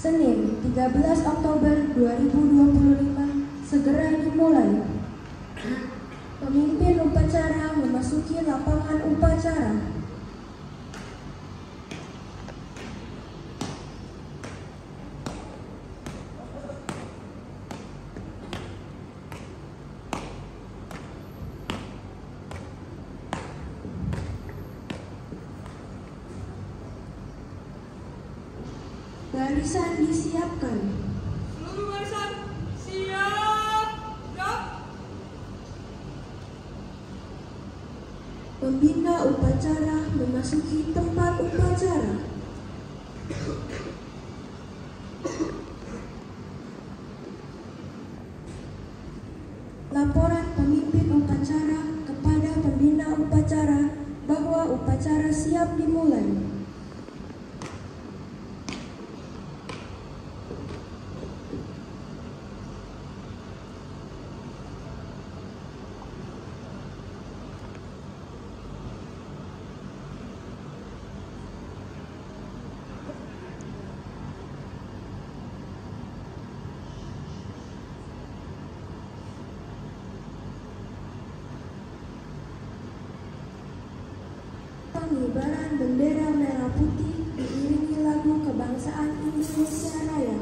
Senin 13 Oktober 2025 segera dimulai. Pemimpin upacara memasuki lapangan upacara. Barisan disiapkan. Seluruh barisan siap. Siap. Pembina upacara memasuki tempat upacara. Laporan pemimpin upacara kepada pembina upacara bahwa upacara siap dimulai. Pengibaran bendera merah putih diiringi lagu kebangsaan Indonesia Raya.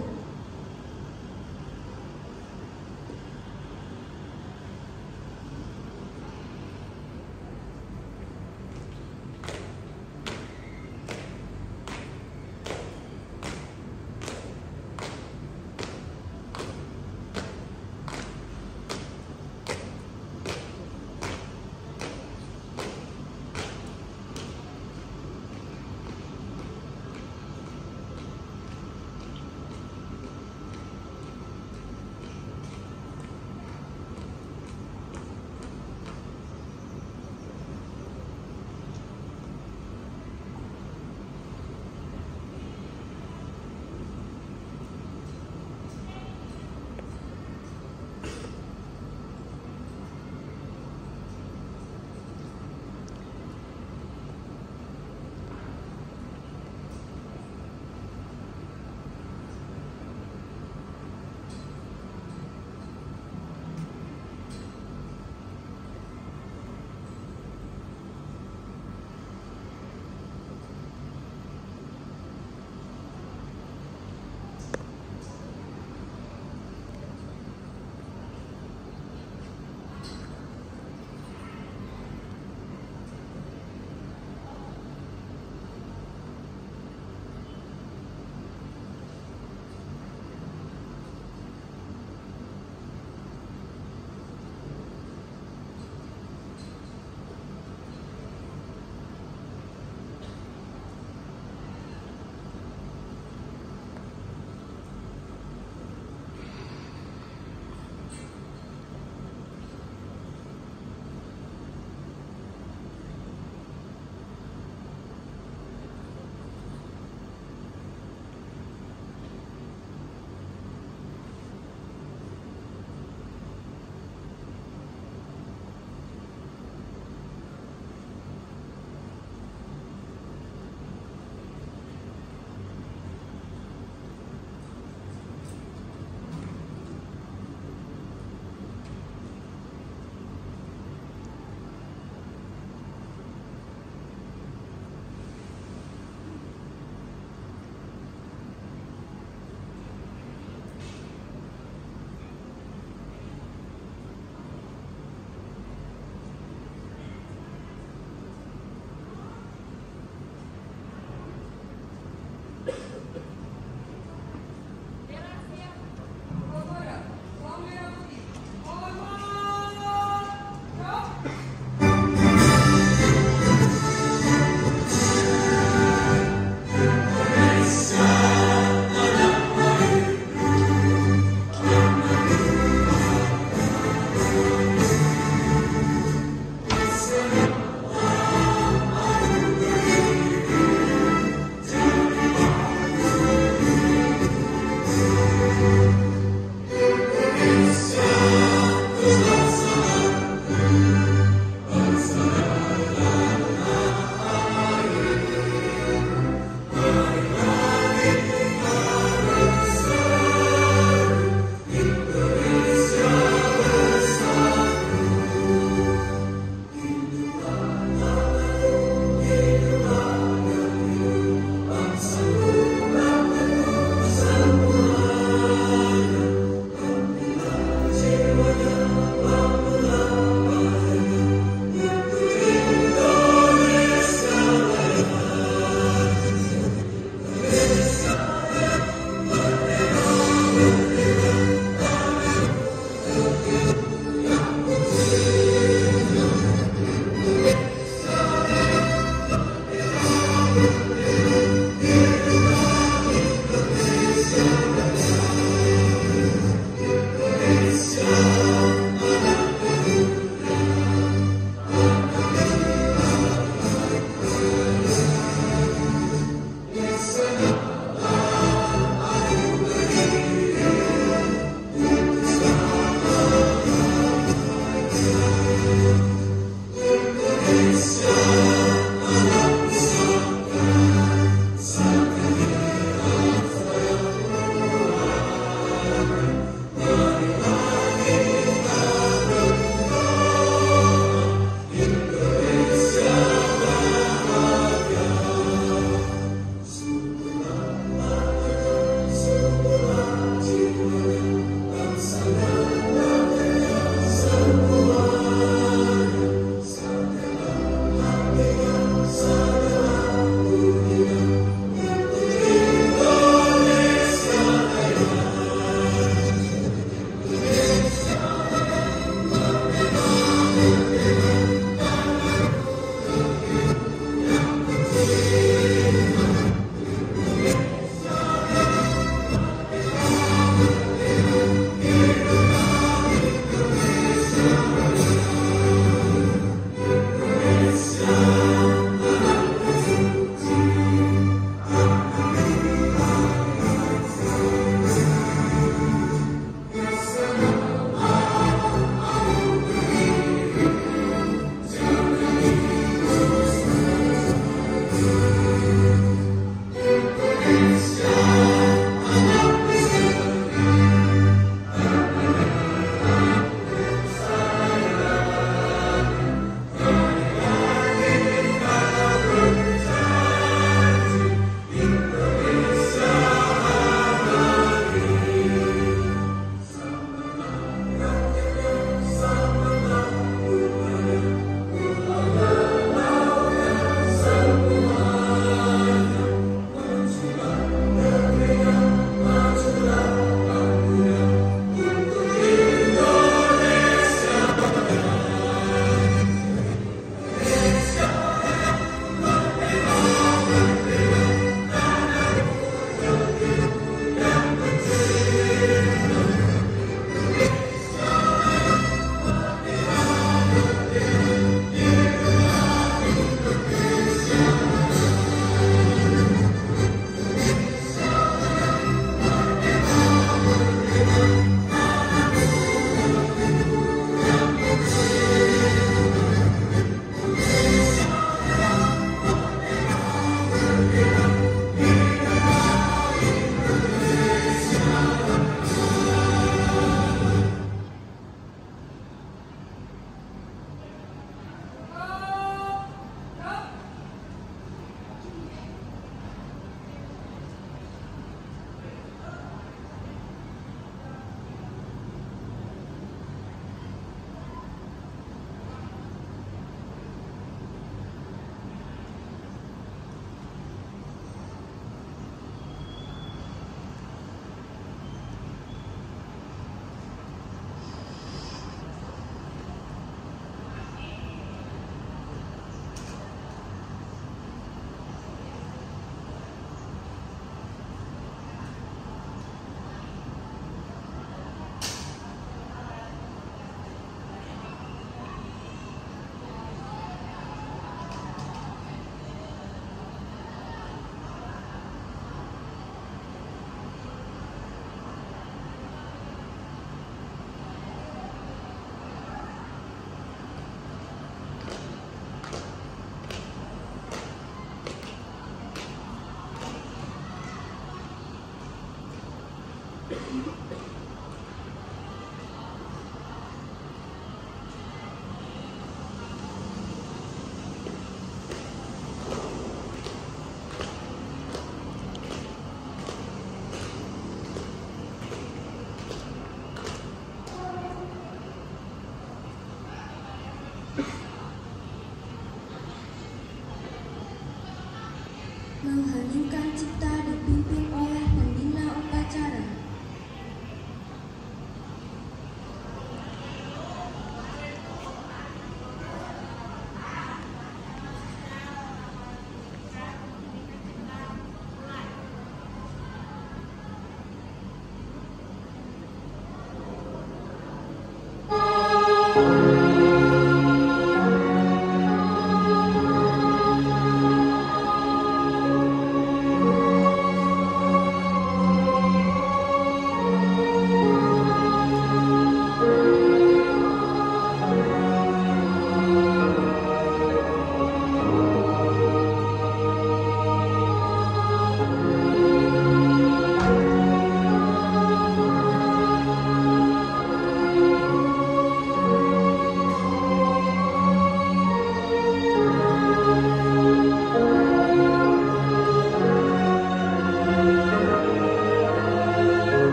Mengheningkan cipta dipimpin oleh pembina upacara.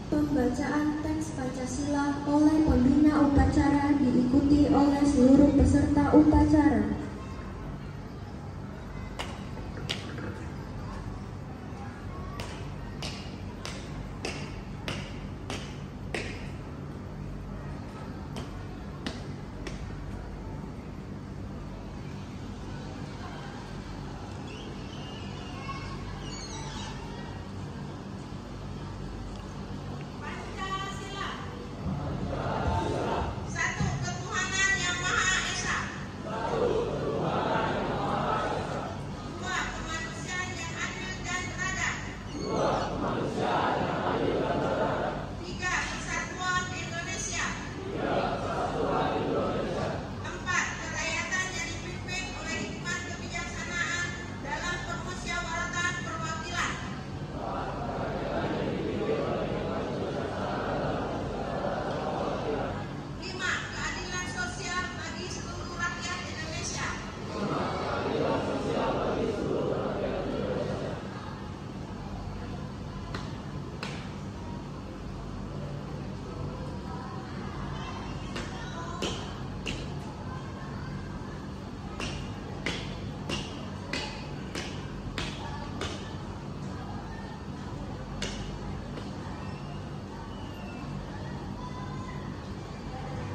Pembacaan teks Pancasila oleh pembina upacara diikuti oleh seluruh peserta upacara. Satu ketuhanan yang Maha Esa.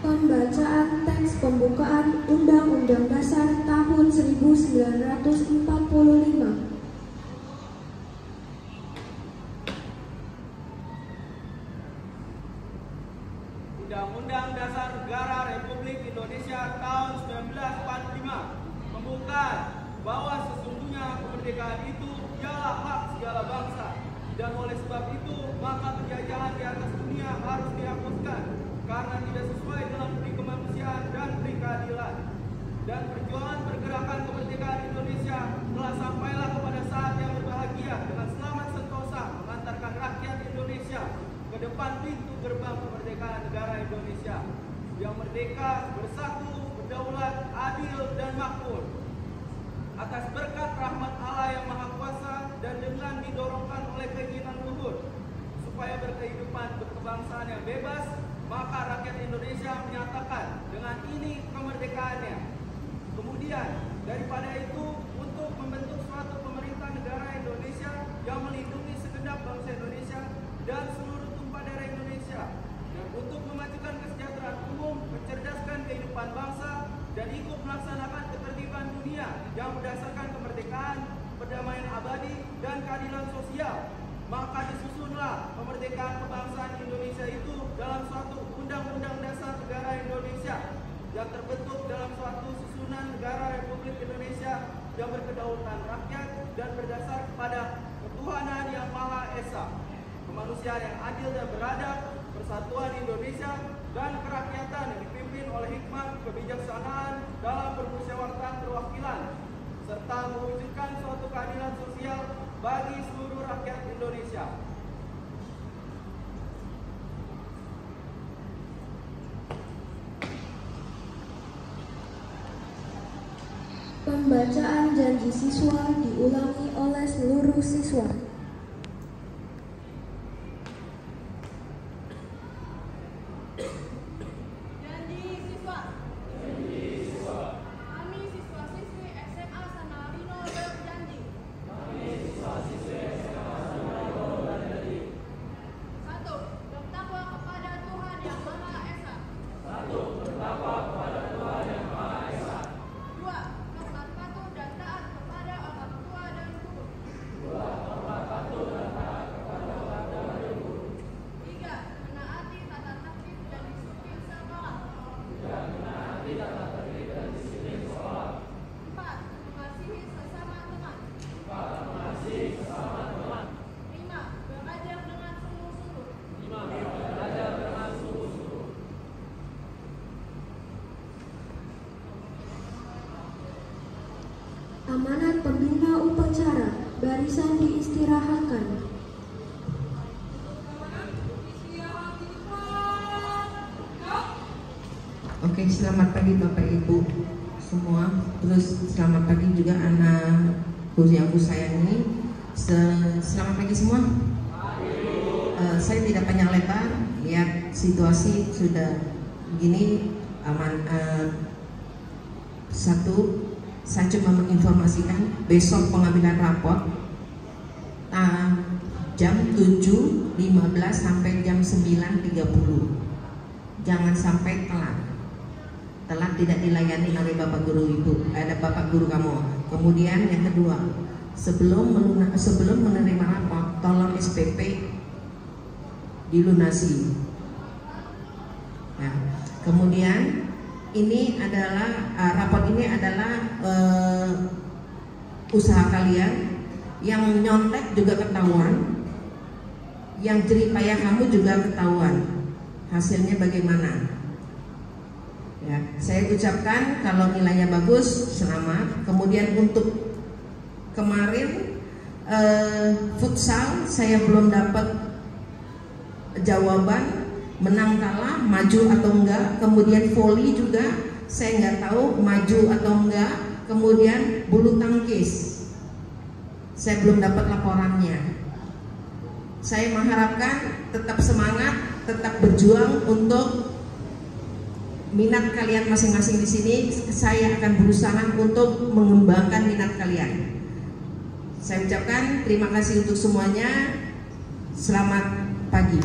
Pembacaan teks pembukaan Undang-Undang Dasar tahun 1945. Undang-Undang Dasar Negara Republik Indonesia tahun 1945 membuka bahwa sesungguhnya kemerdekaan itu ialah hak segala bangsa, dan oleh sebab itu maka penjajahan di atas dunia harus dihapuskan karena tidak sesuai dengan peri kemanusiaan dan peri keadilan. Dan perjuangan pergerakan kemerdekaan Indonesia telah sampailah kepada saat yang berbahagia dengan selamat sentosa mengantarkan rakyat Indonesia ke depan pintu gerbang kemerdekaan negara Indonesia yang merdeka, bersatu, berdaulat, adil, dan makmur. Atas berkat rahmat Allah yang Maha Kuasa dan dengan didorongkan oleh keinginan luhur supaya berkehidupan berkebangsaan yang bebas, maka rakyat Indonesia menyatakan dengan ini kemerdekaannya. Kemudian daripada itu, untuk membentuk suatu pemerintah negara Indonesia yang melindungi segenap bangsa Indonesia dan seluruh tumpah darah Indonesia, dan untuk memajukan kesejahteraan umum, mencerdaskan kehidupan bangsa, dan ikut melaksanakan ketertiban dunia yang berdasarkan kemerdekaan, perdamaian abadi, dan keadilan sosial, maka disusunlah kemerdekaan kebangsaan Indonesia itu dalam suatu Undang-Undang Dasar Negara Indonesia yang terbentuk dalam suatu susunan negara Republik Indonesia yang berkedaulatan rakyat dan berdasar pada ketuhanan yang Maha Esa, kemanusiaan yang adil dan beradab, persatuan Indonesia, dan kerakyatan yang dipimpin oleh hikmat kebijaksanaan dalam permusyawaratan perwakilan, serta mewujudkan suatu keadilan sosial bagi seluruh rakyat Indonesia. Pembacaan janji siswa diulangi oleh seluruh siswa. Janji siswa. Kami siswa-siswi SMA San Marino berjanji. Satu, bertakwa kepada Tuhan Yang Maha Esa. Dua, hormat patuh dan taat kepada orang tua dan guru. Tiga, menaati tata tertib dan disiplin sekolah. Empat, mengasihi sesama teman. Lima, belajar dengan sungguh-sungguh. Amanat pembina upacara, barisan diistirahatkan. Oke, selamat pagi Bapak Ibu semua. Terus selamat pagi juga anak yang aku sayangi. Selamat pagi semua. Saya tidak panjang lebar. Lihat situasi sudah begini aman. Satu, saya cuma menginformasikan besok pengambilan rapor jam 7.15 sampai jam 9.30. Jangan sampai telat. Telat tidak dilayani oleh Bapak Guru Ibu, ada Bapak Guru kamu. Kemudian yang kedua, sebelum menerima rapor, tolong SPP dilunasi. Nah, kemudian ini adalah rapor ini adalah usaha kalian. Yang nyontek juga ketahuan, yang jeripayah kamu juga ketahuan. Hasilnya bagaimana? Ya, saya ucapkan kalau nilainya bagus, selamat. Kemudian untuk kemarin futsal saya belum dapat jawaban menang kalah, maju atau enggak. Kemudian voli juga saya nggak tahu maju atau enggak. Kemudian bulu tangkis saya belum dapat laporannya. Saya mengharapkan tetap semangat, tetap berjuang untuk minat kalian masing-masing di sini. Saya akan berusaha untuk mengembangkan minat kalian. Saya ucapkan terima kasih untuk semuanya. Selamat pagi.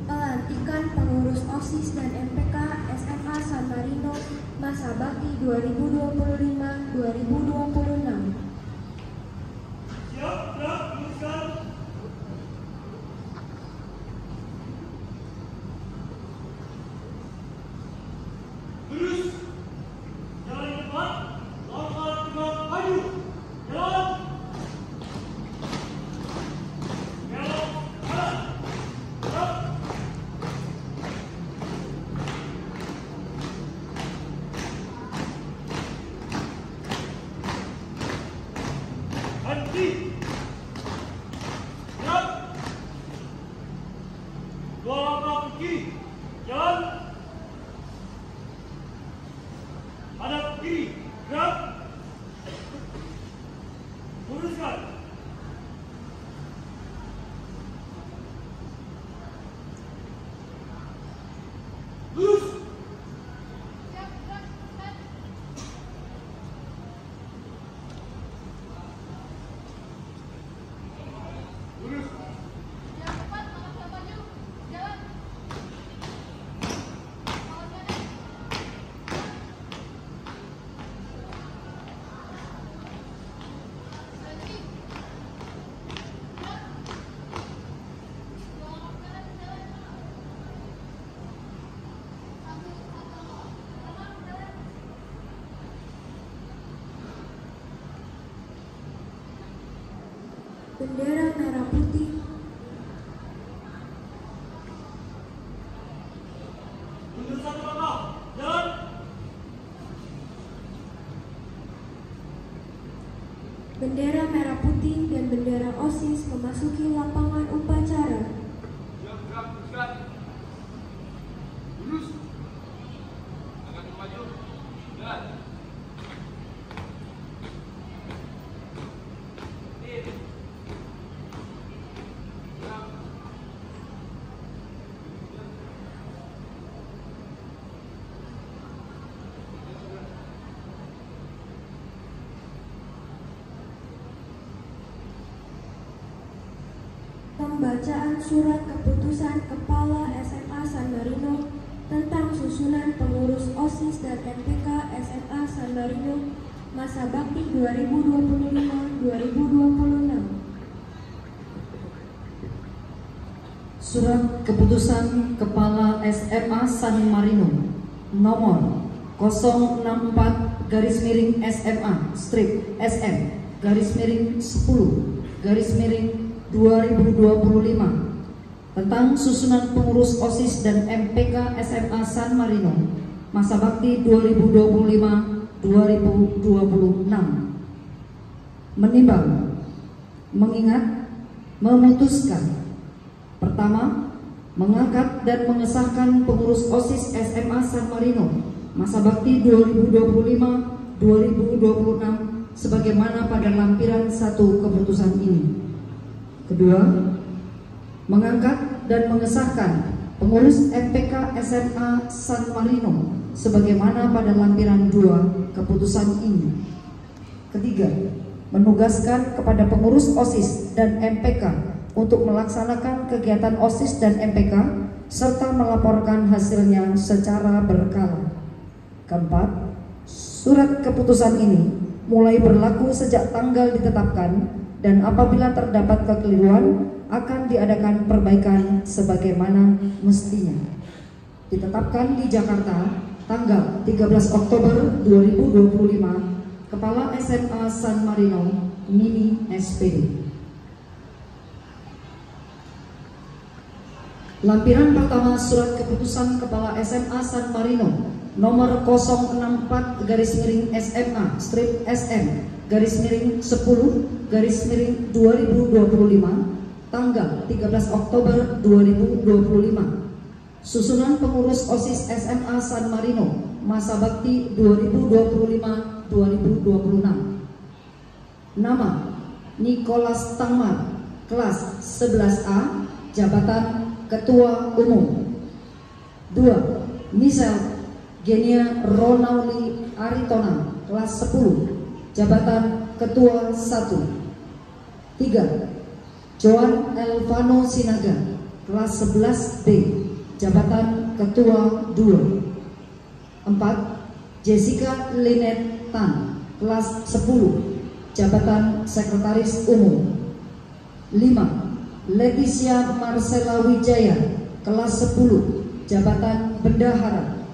Pelantikan pengurus OSIS dan MPK SMA San Marino masa bakti 2025-2026. Siap, gerak, teruskan. Terus, jalan ke depan, langkah tegak maju. Jalan. Belok kanan. Gerak. berdiri. Gerak. Luruskan. Lurus. Siap, gerak, set. Lurus. Yang cepat, melangkah maju. Jalan. Kawan kanan. Berhenti. Gerak. Kawan kanan, jalan. Satu, kanan, jalan. Bendera merah putih. Mundur satu langkah. Jalan. Bendera merah putih dan bendera OSIS memasuki lapangan upacara. Siap, gerak, teruskan. Lurus. Agak maju. Jalan. Tim. Gerak. Pembacaan surat keputusan Kepala SMA San Marino tentang susunan pengurus OSIS dan MPK SMA San Marino masa bakti 2025-2026. Surat Keputusan Kepala SMA San Marino nomor 064-SMA strip SM _10 _2025 tentang susunan pengurus OSIS dan MPK SMA San Marino masa bakti 2025-2026 menimbang, mengingat, memutuskan. Pertama, mengangkat dan mengesahkan pengurus OSIS SMA San Marino masa bakti 2025-2026 sebagaimana pada lampiran 1 keputusan ini. Kedua, mengangkat dan mengesahkan pengurus MPK SMA San Marino sebagaimana pada lampiran 2 keputusan ini. Ketiga, menugaskan kepada pengurus OSIS dan MPK untuk melaksanakan kegiatan OSIS dan MPK serta melaporkan hasilnya secara berkala. Keempat, surat keputusan ini mulai berlaku sejak tanggal ditetapkan dan apabila terdapat kekeliruan akan diadakan perbaikan sebagaimana mestinya. Ditetapkan di Jakarta tanggal 13 Oktober 2025, Kepala SMA San Marino, Mini SPD. Lampiran pertama surat keputusan Kepala SMA San Marino nomor 064-SMA strip SM _10 _2025 tanggal 13 Oktober 2025. Susunan pengurus OSIS SMA San Marino masa bakti 2025-2026. Nama: Nicholas Tangmar, kelas 11A, jabatan Ketua Umum. 2. Michelle Genia Ronauli Aritona, kelas 10, jabatan Ketua 1. 3. Joan Elvano Sinaga, kelas 11B, jabatan Ketua 2. 4. Jessica Lynette Tan, kelas 10, jabatan Sekretaris Umum. 5. Leticia Marcella Wijaya, kelas 10, jabatan Bendahara.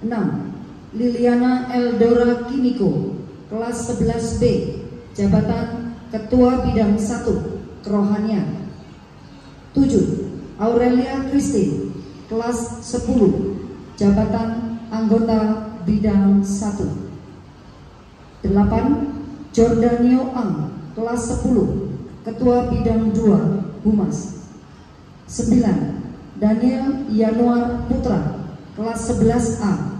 6. Liliana Eldora Kimiko, kelas 11B, jabatan Ketua Bidang 1, Kerohanian. 7. Aurelia Christine, kelas 10, jabatan Anggota Bidang 1. 8. Jordanio Ang, kelas 10, Ketua Bidang 2, Humas. 9. Daniel Yanuar Putra, kelas 11A,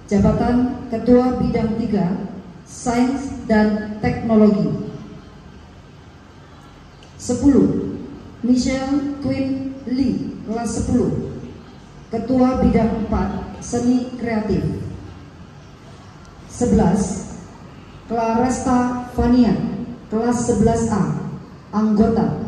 jabatan Ketua Bidang 3 Sains dan Teknologi. 10. Michelle Quinn Lee, kelas 10, Ketua Bidang 4 Seni Kreatif. 11. Claresta Fania, kelas 11A, anggota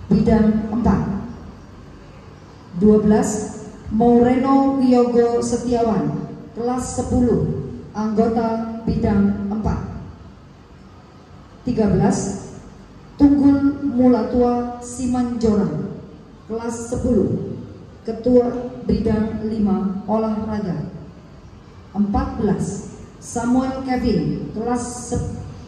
Bidang 4. 12. Moreno Wiyogo Setiawan, kelas 10, anggota Bidang 4. 13. Tunggul Mulatua Simanjorang, kelas 10, Ketua Bidang 5 Olahraga. 14. Samuel Kevin, kelas 10,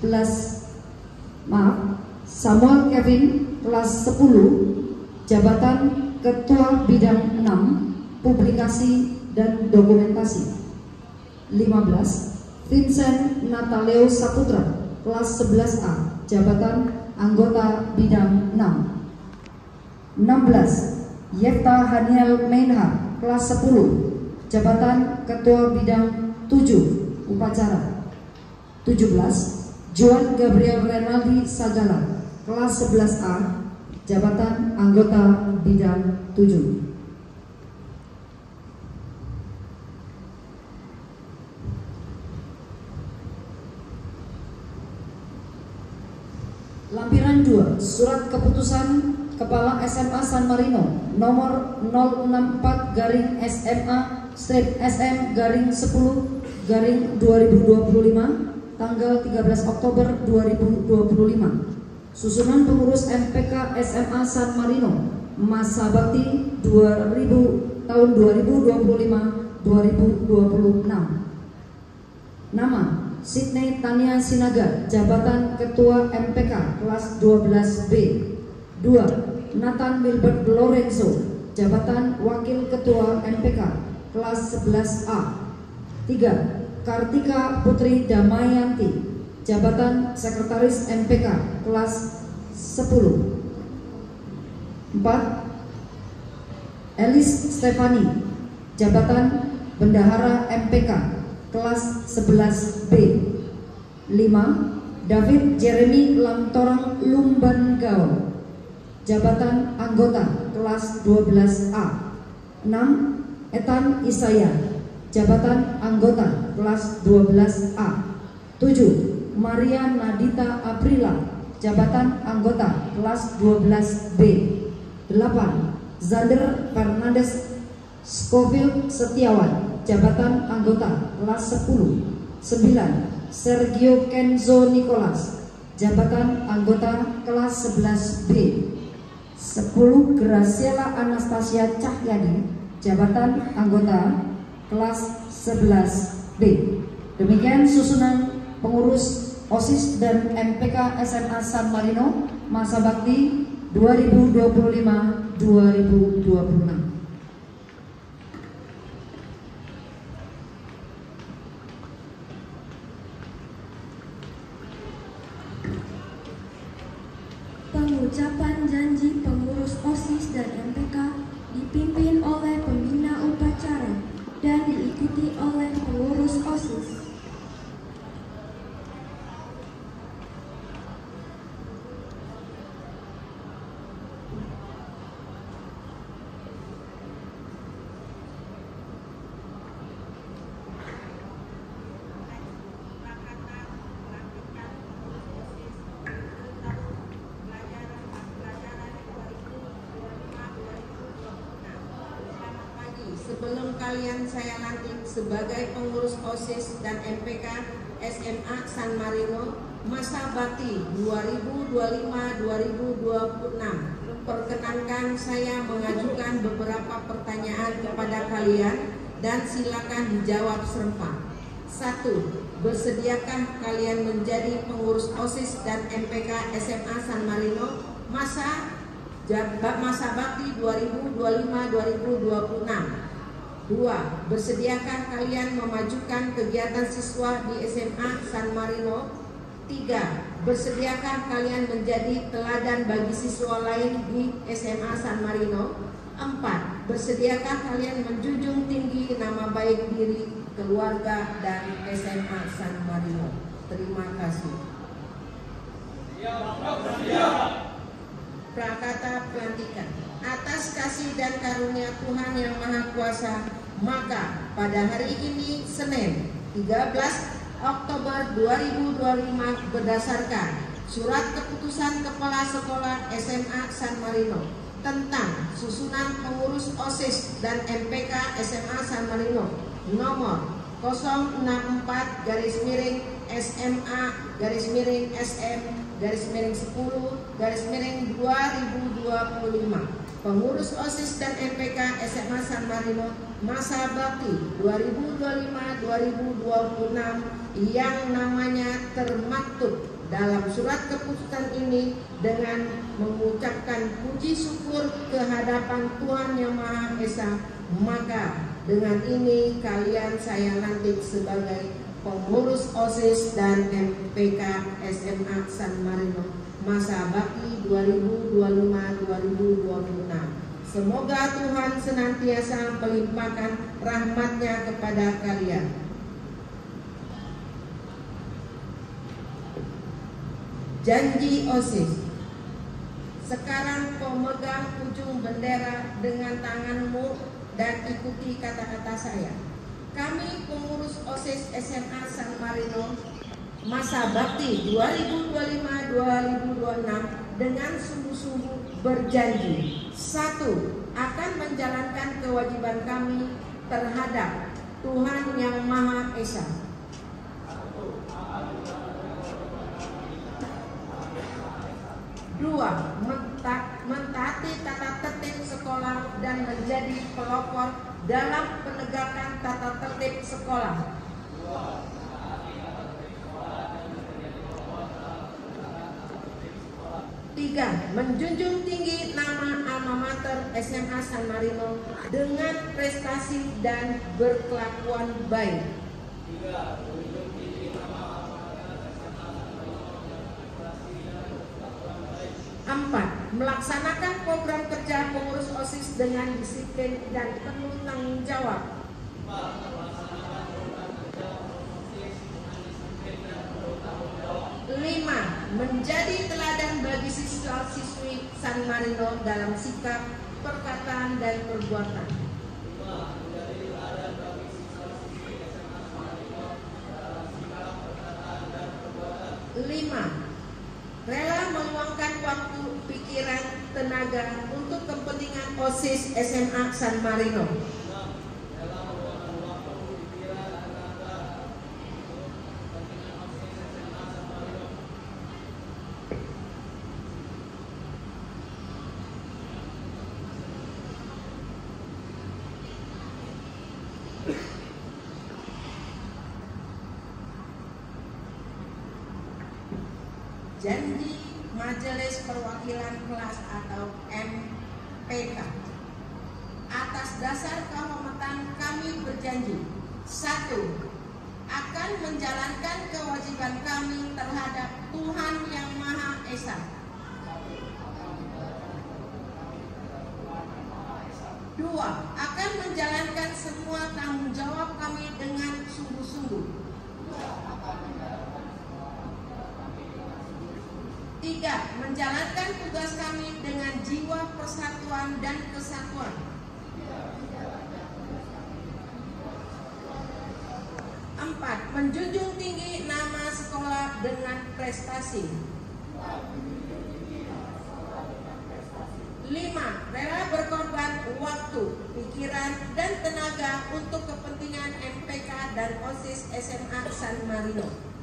jabatan Ketua Bidang 6 Publikasi dan Dokumentasi. 15. Vincent Nataleo Saputra, kelas 11A, jabatan anggota Bidang 6. 16. Yefta Haniel Mainha, kelas 10, jabatan Ketua Bidang 7 Upacara. 17. Juan Gabriel Renaldi Sagala, kelas 11A, jabatan anggota Bidang 7. Lampiran 2, Surat Keputusan Kepala SMA San Marino nomor 064-SM-SM-10-2025 tanggal 13 Oktober 2025. Susunan pengurus MPK SMA San Marino masa bakti tahun 2025-2026. Nama: Sydney Tania Sinaga, jabatan Ketua MPK kelas 12B. 2. Nathan Wilbert Lorenzo, jabatan Wakil Ketua MPK kelas 11A. 3. Kartika Putri Damayanti, jabatan Sekretaris MPK kelas 10. 4. Elis Stefani, jabatan Bendahara MPK kelas 11B. 5. David Jeremy Lamtorang Lumbanggao, jabatan anggota kelas 12A. 6. Ethan Isaya, jabatan anggota kelas 12A. 7. Maria Nadita Aprila, jabatan anggota kelas 12B. 8. Zander Fernandes Scofield Setiawan, jabatan anggota kelas 10. 9. Sergio Kenzo Nicholas, jabatan anggota kelas 11B. 10. Graciela Anastasia Cahyadi, jabatan anggota kelas 11B. Demikian susunan pengurus OSIS dan MPK SMA San Marino masa bakti 2025-2026. Pengucapan janji pengurus OSIS dan MPK dipimpin oleh pembina upacara dan diikuti oleh pengurus OSIS. Sebelum kalian saya lantik sebagai pengurus OSIS dan MPK SMA San Marino masa bakti 2025-2026, perkenankan saya mengajukan beberapa pertanyaan kepada kalian dan silakan dijawab serempak. 1. Bersediakah kalian menjadi pengurus OSIS dan MPK SMA San Marino masa bakti 2025-2026? 2. Bersediakah kalian memajukan kegiatan siswa di SMA San Marino? 3. Bersediakah kalian menjadi teladan bagi siswa lain di SMA San Marino? 4. Bersediakah kalian menjunjung tinggi nama baik diri keluarga, dan SMA San Marino. Terima kasih. Prakata pelantikan. Atas kasih dan karunia Tuhan Yang Maha Kuasa, maka pada hari ini Senin 13 Oktober 2025 berdasarkan Surat Keputusan Kepala Sekolah SMA San Marino tentang susunan pengurus OSIS dan MPK SMA San Marino nomor 064-SM-SM-10-2025. Pengurus OSIS dan MPK SMA San Marino masa bakti 2025-2026 yang namanya termaktub dalam surat keputusan ini dengan mengucapkan puji syukur kehadapan Tuhan Yang Maha Esa, maka dengan ini kalian saya lantik sebagai pengurus OSIS dan MPK SMA San Marino masa bakti 2025-2026. Semoga Tuhan senantiasa melimpahkan rahmat-Nya kepada kalian. Janji OSIS. Sekarang pemegang ujung bendera dengan tanganmu dan ikuti kata-kata saya. Kami pengurus OSIS SMA San Marino masa bakti 2025-2026 dengan sungguh-sungguh berjanji: 1. Akan menjalankan kewajiban kami terhadap Tuhan Yang Maha Esa. 2. Mentaati tata tertib sekolah dan menjadi pelopor dalam penegakan tata tertib sekolah. 3. Menjunjung tinggi nama alma mater SMA San Marino dengan prestasi dan berkelakuan baik. 4. Melaksanakan program kerja pengurus OSIS dengan disiplin dan penuh tanggung jawab. 5. Menjadi teladan bagi siswa-siswi San Marino dalam sikap, perkataan, dan perbuatan. 5. Rela meluangkan waktu, pikiran, tenaga untuk kepentingan OSIS SMA San Marino. 5. Janji Majelis Perwakilan Kelas atau MPK. Atas dasar kehormatan kami berjanji: 1. Akan menjalankan kewajiban kami terhadap Tuhan Yang Maha Esa. 2. Akan menjalankan semua tanggung jawab kami dengan sungguh-sungguh. 3. Menjalankan tugas kami dengan jiwa persatuan dan kesatuan. 4. Menjunjung tinggi nama sekolah dengan prestasi. 5. Rela berkorban waktu, pikiran, dan tenaga untuk kepentingan MPK dan OSIS SMA San Marino.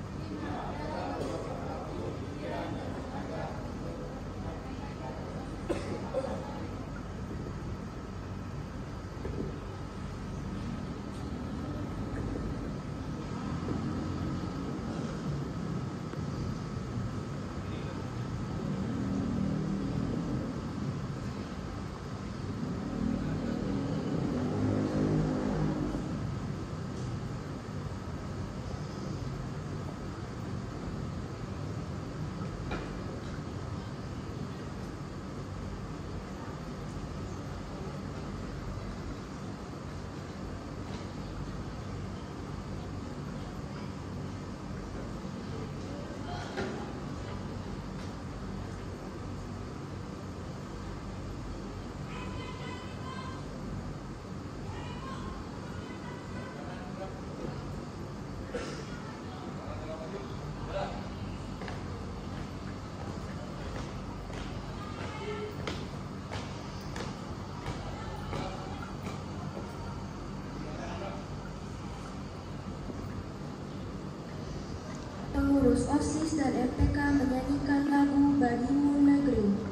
pengurus OSIS dan MPK menyanyikan lagu Bagimu Negeri.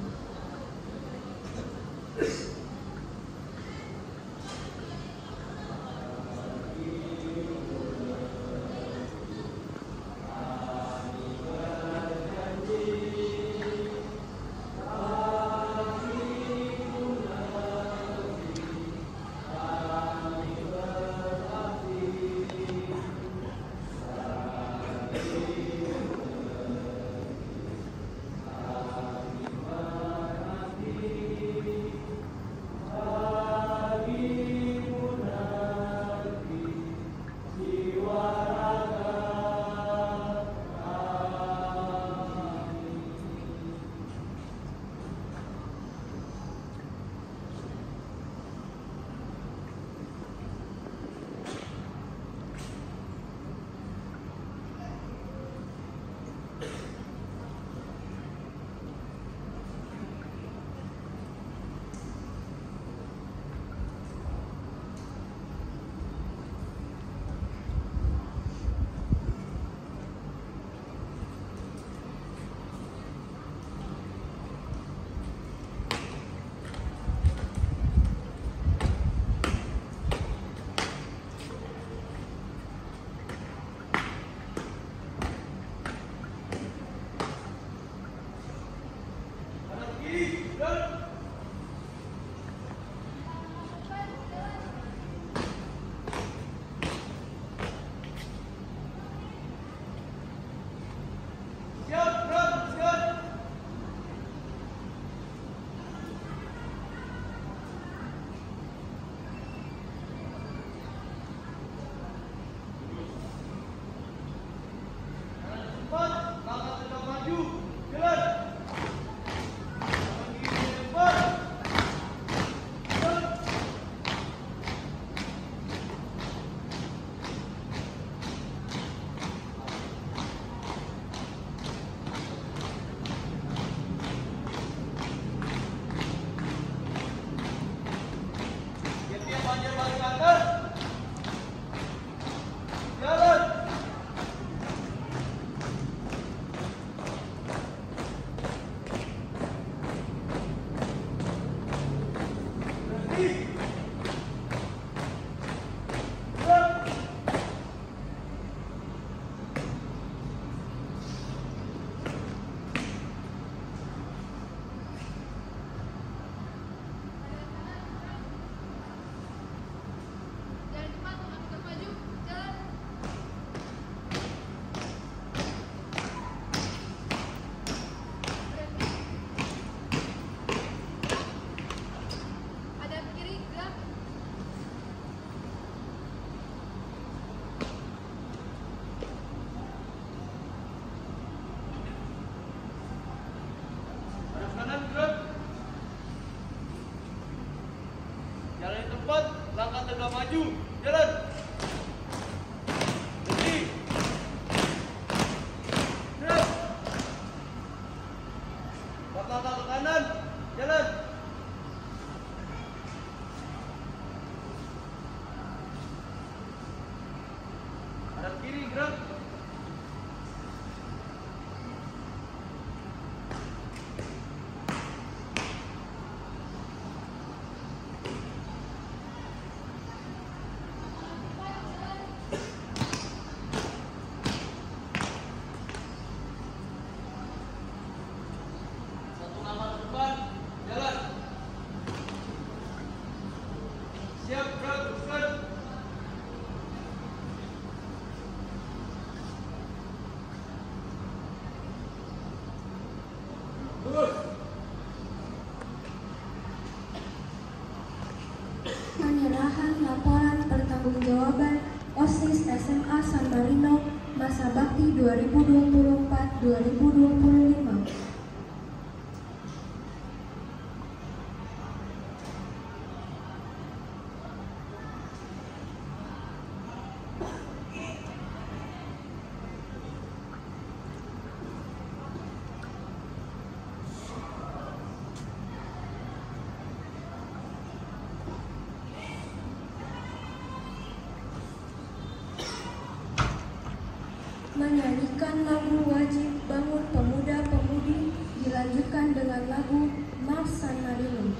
Langkah tegak maju, jalan. Berhenti. Gerak. 4 langkah ke kanan, jalan. Hadap kiri, gerak. Siap, gerak, teruskan. Terus. Penyerahan laporan pertanggungjawaban OSIS SMA San Marino masa bakti 2024-2025. menyanyikan lagu wajib bangun pemuda-pemudi dilanjutkan dengan lagu Mars San Marino.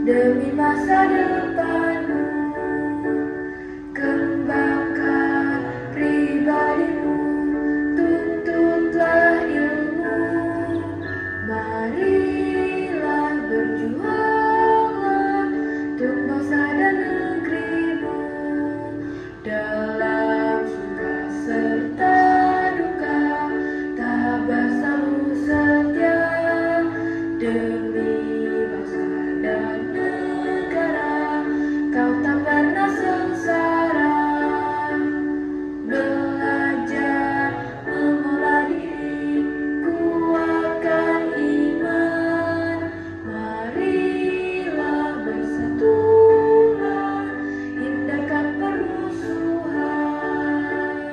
Demi masa depanmu, kembangkan pribadimu, tuntutlah ilmu, marilah berjuanglah untuk bangsa dan negerimu, dalam suka serta duka, tabah selalu setia, demi bangsa dan negara, kau tak pernah sengsara. Belajar mengolah diri, kuatkan iman, marilah bersatulah, hindarkan permusuhan.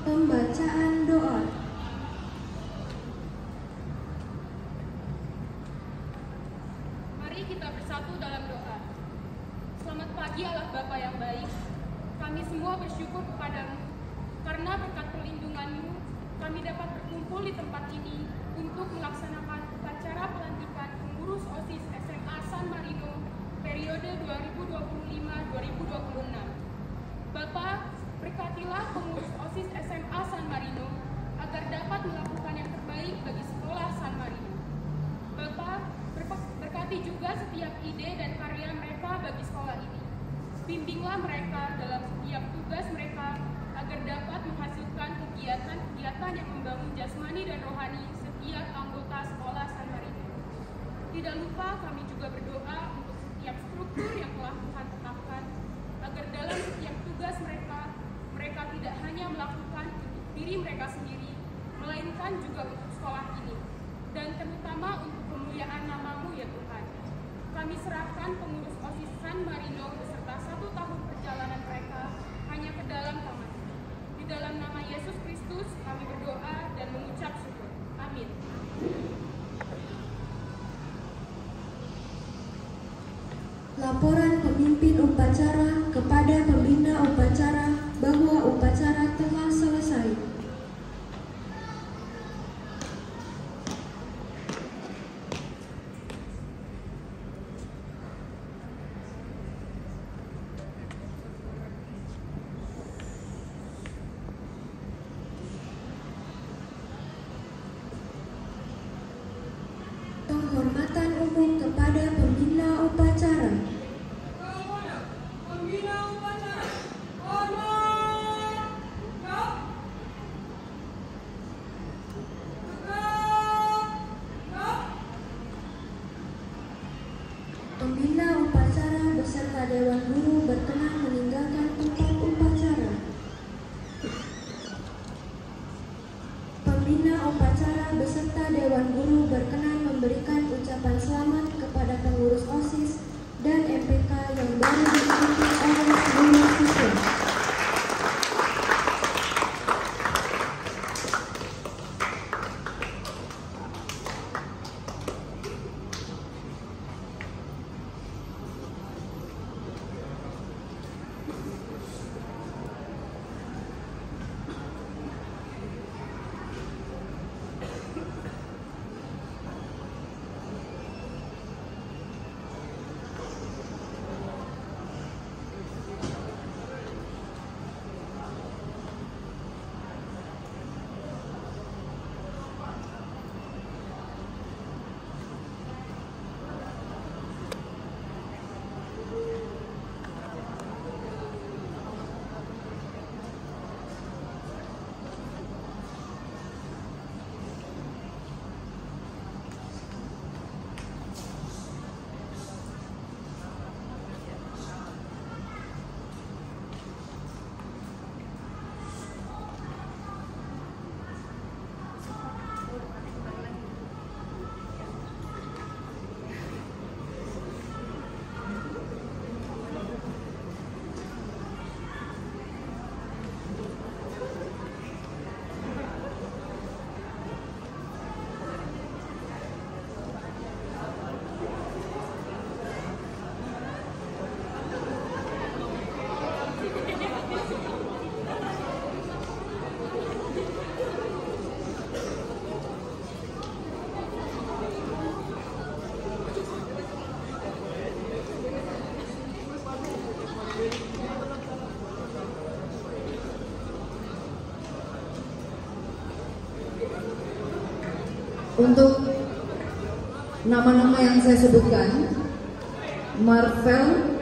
Pembacaan doa. Mari kita bersatu dalam doa. Selamat pagi Allah Bapa yang baik. Kami semua bersyukur kepadamu karena berkat perlindunganmu kami dapat berkumpul di tempat ini untuk melaksanakan upacara pelantikan pengurus OSIS SMA San Marino periode 2025-2026. Bapa, berkatilah pengurus OSIS SMA San Marino agar dapat melakukan yang terbaik bagi sekolah San Marino. Bapa, berkati juga setiap ide dan karya mereka bagi sekolah ini. Bimbinglah mereka dalam setiap tugas mereka agar dapat menghasilkan kegiatan-kegiatan yang membangun jasmani dan rohani setiap anggota sekolah San Marino. Tidak lupa kami juga berdoa untuk setiap struktur yang telah Tuhan tetapkan agar dalam setiap tugas mereka tidak hanya melakukan untuk diri mereka sendiri, melainkan juga untuk sekolah ini, dan terutama untuk kemuliaan nama-Mu ya Tuhan. Kami serahkan pengurus OSIS San Marino beserta 1 tahun perjalanan mereka hanya ke dalam tangan. Di dalam nama Yesus Kristus kami berdoa dan mengucap syukur. Amin. Laporan pemimpin upacara kepada pembina upacara bahwa upacara telah selesai. Penghormatan umum kepada Pembina upacara beserta Dewan Guru berkenan meninggalkan tempat upacara. Pembina upacara beserta Dewan Guru berkenan memberikan ucapan selamat kepada pengurus OSIS dan MPK yang baru diikuti oleh seluruh siswa. Untuk nama-nama yang saya sebutkan, Marvel,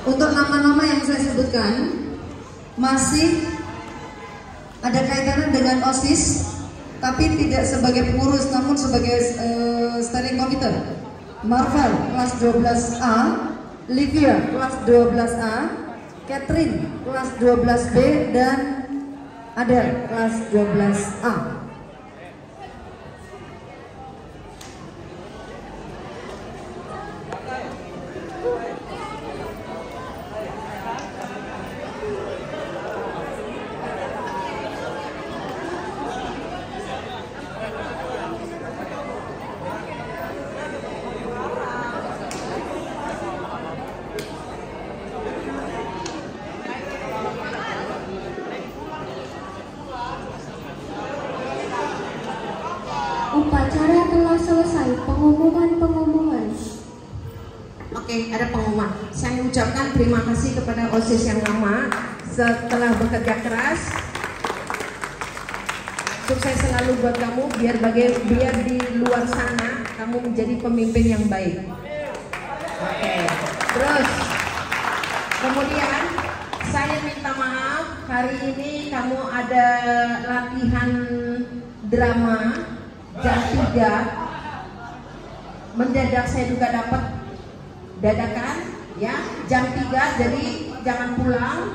untuk nama-nama yang saya sebutkan masih ada kaitannya dengan OSIS, tapi tidak sebagai pengurus, namun sebagai steering committee. Marvel kelas 12A, Livia kelas 12A, Catherine kelas 12B, dan Adel kelas 12A. Upacara telah selesai. Pengumuman. Oke, ada pengumuman. Saya ucapkan terima kasih kepada OSIS yang lama setelah bekerja keras. Sukses selalu buat kamu, biar di luar sana kamu menjadi pemimpin yang baik. Oke. Terus kemudian saya minta maaf, hari ini kamu ada latihan drama jam 3. Mendadak saya juga dapat dadakan ya jam 3, jadi jangan pulang.